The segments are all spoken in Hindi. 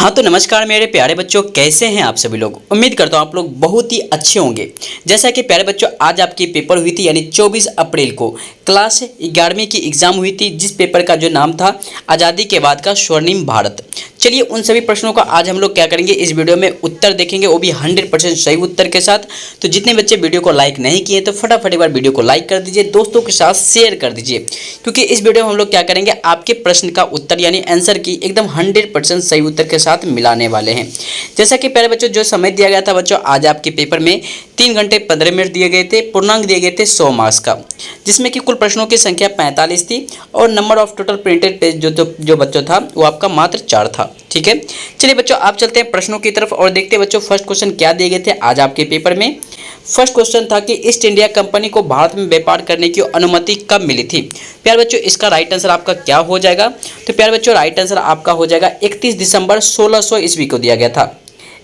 हाँ तो नमस्कार मेरे प्यारे बच्चों, कैसे हैं आप सभी लोग। उम्मीद करता हूँ आप लोग बहुत ही अच्छे होंगे। जैसा कि प्यारे बच्चों, आज आपकी पेपर हुई थी, यानी 24 अप्रैल को क्लास 11वीं की एग्ज़ाम हुई थी, जिस पेपर का जो नाम था आज़ादी के बाद का स्वर्णिम भारत। चलिए उन सभी प्रश्नों का आज हम लोग क्या करेंगे, इस वीडियो में उत्तर देखेंगे, वो भी 100% सही उत्तर के साथ। तो जितने बच्चे वीडियो को लाइक नहीं किए तो फटाफट एक बार वीडियो को लाइक कर दीजिए, दोस्तों के साथ शेयर कर दीजिए, क्योंकि इस वीडियो में हम लोग क्या करेंगे, आपके प्रश्न का उत्तर यानी आंसर की एकदम 100% सही उत्तर के साथ मिलाने वाले हैं। जैसा कि प्यारे बच्चों, जो समय दिया गया था बच्चों, आज आपके पेपर में 3 घंटे 15 मिनट दिए गए थे, पूर्णांक दिए गए थे 100 मार्क्स का, जिसमें कि कुल प्रश्नों की संख्या 45 थी और number of total printed page जो बच्चों था वो आपका मात्र 4 था। ठीक है, चलिए बच्चों आप चलते हैं प्रश्नों की तरफ और देखते हैं बच्चों फर्स्ट क्वेश्चन क्या दिए गए थे आज आपके पेपर में। फर्स्ट क्वेश्चन था कि ईस्ट इंडिया कंपनी को भारत में व्यापार करने की अनुमति कब मिली थी। प्यारे बच्चों इसका राइट आंसर आपका क्या हो जाएगा, तो प्यारे बच्चों राइट आंसर आपका हो जाएगा 31 दिसंबर 1600 ईस्वी को दिया गया था।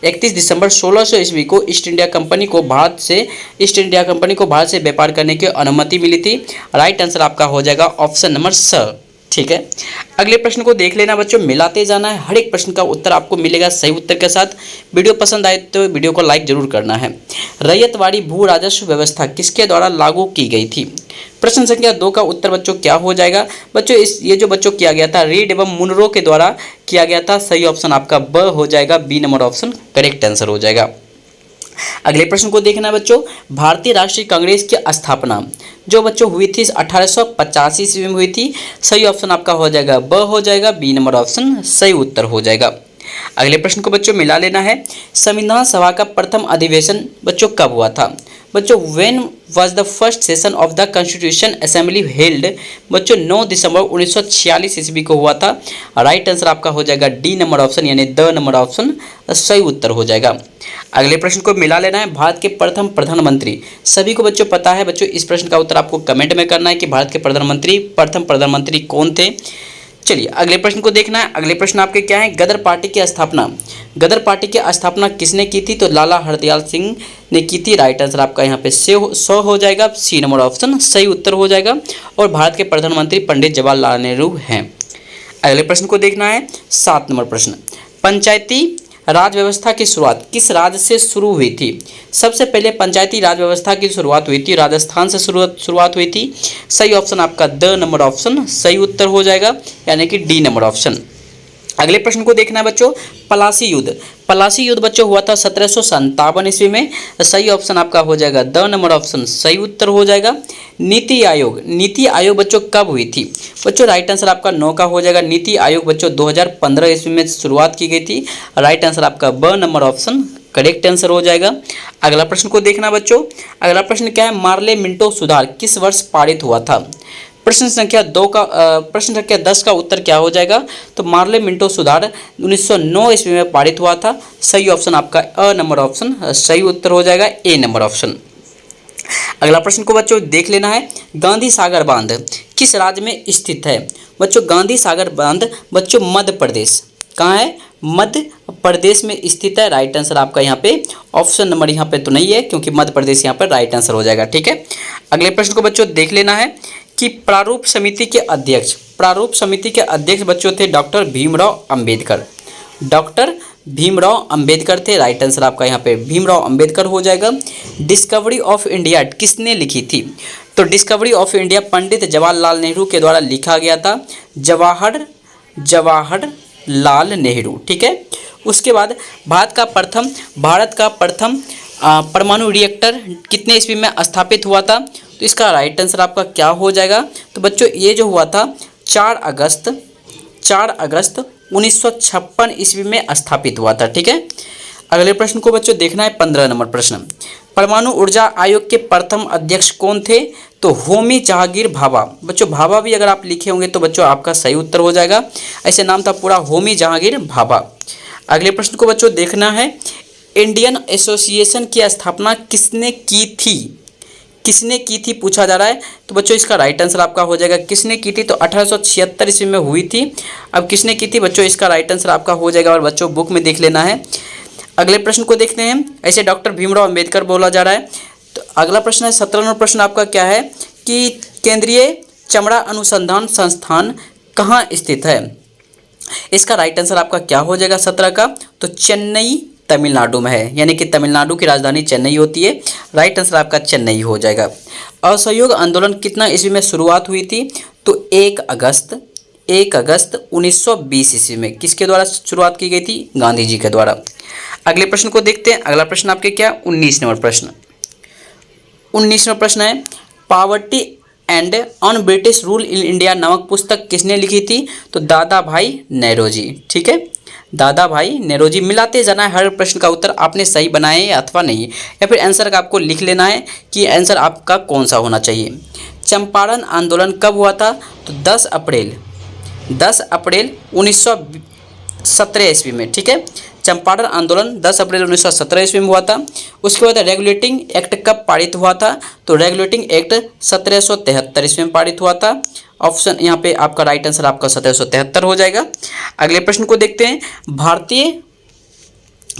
31 दिसंबर 1600 ईस्वी को ईस्ट इंडिया कंपनी को भारत से व्यापार करने की अनुमति मिली थी। राइट आंसर आपका हो जाएगा ऑप्शन नंबर स। ठीक है, अगले प्रश्न को देख लेना बच्चों, मिलाते जाना है, हर एक प्रश्न का उत्तर आपको मिलेगा सही उत्तर के साथ। वीडियो पसंद आए तो वीडियो को लाइक जरूर करना है। रैयतवाड़ी भू राजस्व व्यवस्था किसके द्वारा लागू की गई थी। प्रश्न संख्या 2 का उत्तर बच्चों क्या हो जाएगा। बच्चों ये जो बच्चों किया गया था रीड एवं मुनरो के द्वारा किया गया था। सही ऑप्शन आपका ब हो जाएगा, B number option correct answer हो जाएगा। अगले प्रश्न को देखना बच्चों, भारतीय राष्ट्रीय कांग्रेस की स्थापना जो बच्चों हुई थी 1885 ईस्वी में हुई थी। सही ऑप्शन आपका हो जाएगा ब हो जाएगा, बी नंबर ऑप्शन सही उत्तर हो जाएगा। अगले प्रश्न को बच्चों मिला लेना है, संविधान सभा का प्रथम अधिवेशन बच्चों कब हुआ था। बच्चों when was the first session of the constitution assembly held. बच्चों 9 दिसंबर 1946 ईस्वी को हुआ था। राइट आंसर आपका हो जाएगा डी नंबर ऑप्शन यानी द नंबर ऑप्शन सही उत्तर हो जाएगा। अगले प्रश्न को मिला लेना है, भारत के प्रथम प्रधानमंत्री। सभी को बच्चों पता है बच्चों, इस प्रश्न का उत्तर आपको कमेंट में करना है कि भारत के प्रथम प्रधानमंत्री कौन थे। चलिए अगले प्रश्न को देखना है। अगले प्रश्न आपके क्या है, गदर पार्टी की स्थापना। गदर पार्टी की स्थापना किसने की थी, तो लाला हरदयाल सिंह ने की थी। राइट आंसर आपका यहाँ पे 100 हो जाएगा, सी नंबर ऑप्शन सही उत्तर हो जाएगा। और भारत के प्रधानमंत्री पंडित जवाहरलाल नेहरू हैं। अगले प्रश्न को देखना है 7 नंबर प्रश्न, पंचायती राज व्यवस्था की शुरुआत किस राज्य से शुरू हुई थी। सबसे पहले पंचायती राज व्यवस्था की शुरुआत हुई थी राजस्थान से शुरुआत हुई थी। सही ऑप्शन आपका द नंबर ऑप्शन सही उत्तर हो जाएगा, यानी कि डी नंबर ऑप्शन। अगले प्रश्न को देखना है बच्चों, पलासी युद्ध। पलासी युद्ध बच्चों हुआ था 1757 ईस्वी में। सही ऑप्शन आपका हो जाएगा द नंबर ऑप्शन सही उत्तर हो जाएगा। नीति आयोग बच्चों कब हुई थी। बच्चों राइट आंसर आपका 9 का हो जाएगा। नीति आयोग बच्चों 2015 ईस्वी में शुरुआत की गई थी। राइट आंसर आपका ब नंबर ऑप्शन करेक्ट आंसर हो जाएगा। अगला प्रश्न को देखना बच्चों, अगला प्रश्न क्या है, मार्ले मिंटो सुधार किस वर्ष पारित हुआ था। प्रश्न संख्या 10 का उत्तर क्या हो जाएगा, तो मार्ले मिंटो सुधार 1909 ईस्वी में पारित हुआ था। सही ऑप्शन आपका अ नंबर ऑप्शन सही उत्तर हो जाएगा, ए नंबर ऑप्शन। अगला प्रश्न को बच्चों देख लेना है, गांधी सागर बांध किस राज्य में स्थित है। बच्चों गांधी सागर बांध बच्चों मध्य प्रदेश, कहाँ है, मध्य प्रदेश में स्थित है। राइट आंसर आपका यहाँ पे ऑप्शन नंबर यहाँ पे तो नहीं है, क्योंकि मध्य प्रदेश यहाँ पर राइट आंसर हो जाएगा। ठीक है, अगले प्रश्न को बच्चों देख लेना है कि प्रारूप समिति के अध्यक्ष बच्चों थे डॉक्टर भीमराव अंबेडकर। डॉक्टर भीमराव अंबेडकर थे। राइट आंसर आपका यहाँ पे भीमराव अंबेडकर हो जाएगा। डिस्कवरी ऑफ इंडिया किसने लिखी थी, तो discovery of India Pandit Jawaharlal Nehru के द्वारा लिखा गया था। जवाहरलाल नेहरू। ठीक है, उसके बाद भारत का प्रथम परमाणु रिएक्टर कितने ईस्वी में स्थापित हुआ था, तो इसका राइट आंसर आपका क्या हो जाएगा, तो बच्चों ये जो हुआ था 4 अगस्त 1956 ईस्वी में स्थापित हुआ था। ठीक है, अगले प्रश्न को बच्चों देखना है 15 नंबर प्रश्न, परमाणु ऊर्जा आयोग के प्रथम अध्यक्ष कौन थे, तो होमी जहांगीर भाभा। बच्चों भाभा भी अगर आप लिखे होंगे तो बच्चों आपका सही उत्तर हो जाएगा, ऐसे नाम था पूरा होमी जहांगीर भाभा। अगले प्रश्न को बच्चों देखना है, इंडियन एसोसिएशन की स्थापना किसने की थी पूछा जा रहा है, तो बच्चों इसका राइट आंसर आपका हो जाएगा किसने की थी, तो 1876 ईस्वी में हुई थी। अब किसने की थी बच्चों, इसका राइट आंसर आपका हो जाएगा, और बच्चों बुक में देख लेना है। अगले प्रश्न को देखते हैं, ऐसे डॉक्टर भीमराव अंबेडकर बोला जा रहा है। तो अगला प्रश्न है 17 नंबर प्रश्न आपका क्या है कि केंद्रीय चमड़ा अनुसंधान संस्थान कहाँ स्थित है। इसका राइट आंसर आपका क्या हो जाएगा 17 का? तो चेन्नई तमिलनाडु में है, यानी कि तमिलनाडु की राजधानी चेन्नई होती है। राइट आंसर आपका चेन्नई हो जाएगा। असहयोग आंदोलन कितना ईस्वी में शुरुआत हुई थी? तो 1 अगस्त 1920 ईस्वी में। किसके द्वारा शुरुआत की गई थी? गांधी जी के द्वारा। अगले प्रश्न को देखते हैं। अगला प्रश्न आपके क्या? 19 नंबर प्रश्न। 19वां प्रश्न है, poverty and on British rule in India नामक पुस्तक किसने लिखी थी? तो दादा भाई नौरोजी। ठीक है, दादा भाई नौरोजी। मिलाते जाना है, हर प्रश्न का उत्तर आपने सही बनाया है अथवा नहीं, या फिर आंसर का आपको लिख लेना है कि आंसर आपका कौन सा होना चाहिए। चंपारण आंदोलन कब हुआ था? तो 10 अप्रैल 1917 ईस्वी में। ठीक है, चंपारण आंदोलन 10 अप्रैल 1917 ईस्वी में हुआ था। उसके बाद रेगुलेटिंग एक्ट कब पारित हुआ था? तो रेगुलेटिंग एक्ट 1773 ईस्वी में पारित हुआ था। ऑप्शन यहाँ पे आपका राइट आंसर आपका 1773 हो जाएगा। अगले प्रश्न को देखते हैं।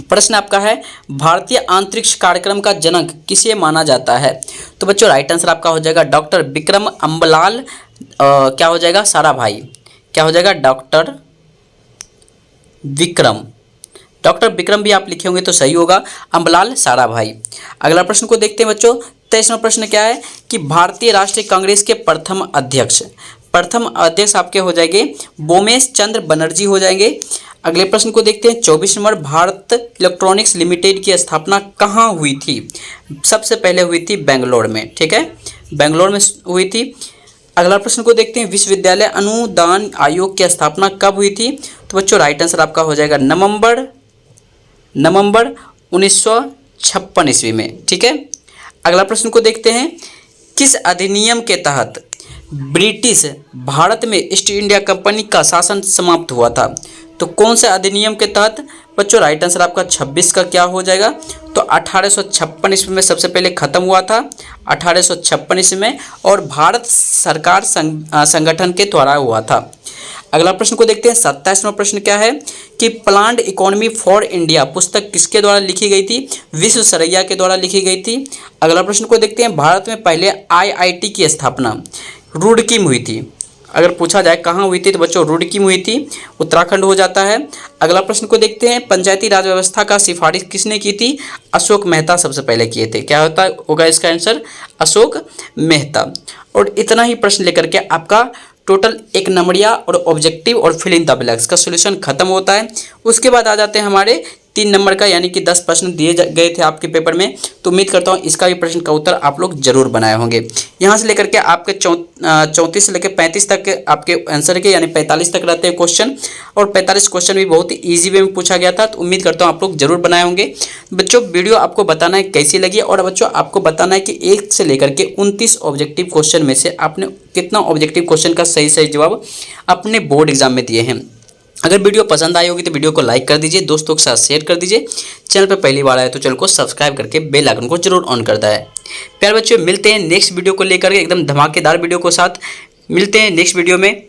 प्रश्न आपका है, भारतीय अंतरिक्ष कार्यक्रम का जनक किसे माना जाता है? तो बच्चों राइट आंसर आपका हो जाएगा डॉक्टर विक्रम अम्बलाल क्या हो जाएगा? साराभाई। क्या हो जाएगा? डॉक्टर विक्रम भी आप लिखे होंगे तो सही होगा, अम्बलाल साराभाई। अगला प्रश्न को देखते हैं बच्चों। 23वां प्रश्न क्या है कि भारतीय राष्ट्रीय कांग्रेस के प्रथम अध्यक्ष आपके हो जाएंगे बोमेश चंद्र बनर्जी हो जाएंगे। अगले प्रश्न को देखते हैं। 24 नंबर, भारत इलेक्ट्रॉनिक्स लिमिटेड की स्थापना कहाँ हुई थी? सबसे पहले हुई थी बेंगलोर में। ठीक है, बेंगलोर में हुई थी। अगला प्रश्न को देखते हैं। विश्वविद्यालय अनुदान आयोग की स्थापना कब हुई थी? तो बच्चों राइट आंसर आपका हो जाएगा नवंबर 1956 ईस्वी में। ठीक है, अगला प्रश्न को देखते हैं। किस अधिनियम के तहत ब्रिटिश भारत में ईस्ट इंडिया कंपनी का शासन समाप्त हुआ था? तो कौन से अधिनियम के तहत? बच्चों राइट आंसर आपका 26 का क्या हो जाएगा? तो 1856 ईस्वी में सबसे पहले खत्म हुआ था, 1856 ईस्वी में, और भारत सरकार संगठन के द्वारा हुआ था। अगला प्रश्न को देखते हैं। 27वां प्रश्न क्या है कि प्लान्ड इकोनॉमी फॉर इंडिया पुस्तक किसके द्वारा लिखी गई थी? विश्वेश्वरैया के द्वारा लिखी गई थी। अगला प्रश्न को देखते हैं। भारत में पहले IIT की स्थापना रुड़की में हुई थी। अगर पूछा जाए कहाँ हुई थी तो बच्चों रुड़की में हुई थी, उत्तराखंड हो जाता है। अगला प्रश्न को देखते हैं। पंचायती राज व्यवस्था का सिफारिश किसने की थी? अशोक मेहता सबसे पहले किए थे। क्या होगा इसका आंसर? अशोक मेहता। और इतना ही प्रश्न लेकर के आपका टोटल 1 नंबरिया और ऑब्जेक्टिव और फिल इन द ब्लैंक्स का सॉल्यूशन खत्म होता है। उसके बाद आ जाते हैं हमारे 3 नंबर का, यानी कि 10 प्रश्न दिए गए थे आपके पेपर में। तो उम्मीद करता हूँ इसका भी प्रश्न का उत्तर आप लोग जरूर बनाए होंगे। यहाँ से लेकर के आपके 34 से लेकर 35 तक आपके आंसर के, यानी 45 तक रहते हैं क्वेश्चन, और 45 क्वेश्चन भी बहुत ही ईजी वे में पूछा गया था। तो उम्मीद करता हूँ आप लोग जरूर बनाए होंगे। बच्चों वीडियो आपको बताना है कैसी लगी, और बच्चों आपको बताना है कि 1 से लेकर के 29 ऑब्जेक्टिव क्वेश्चन में से आपने कितना ऑब्जेक्टिव क्वेश्चन का सही जवाब अपने बोर्ड एग्जाम में दिए हैं। अगर वीडियो पसंद आई होगी तो वीडियो को लाइक कर दीजिए, दोस्तों के साथ शेयर कर दीजिए। चैनल पर पहली बार आए तो चैनल को सब्सक्राइब करके बेल आइकन को जरूर ऑन करता है। प्यारे बच्चों, मिलते हैं नेक्स्ट वीडियो को लेकर के एकदम धमाकेदार वीडियो के साथ। मिलते हैं नेक्स्ट वीडियो में।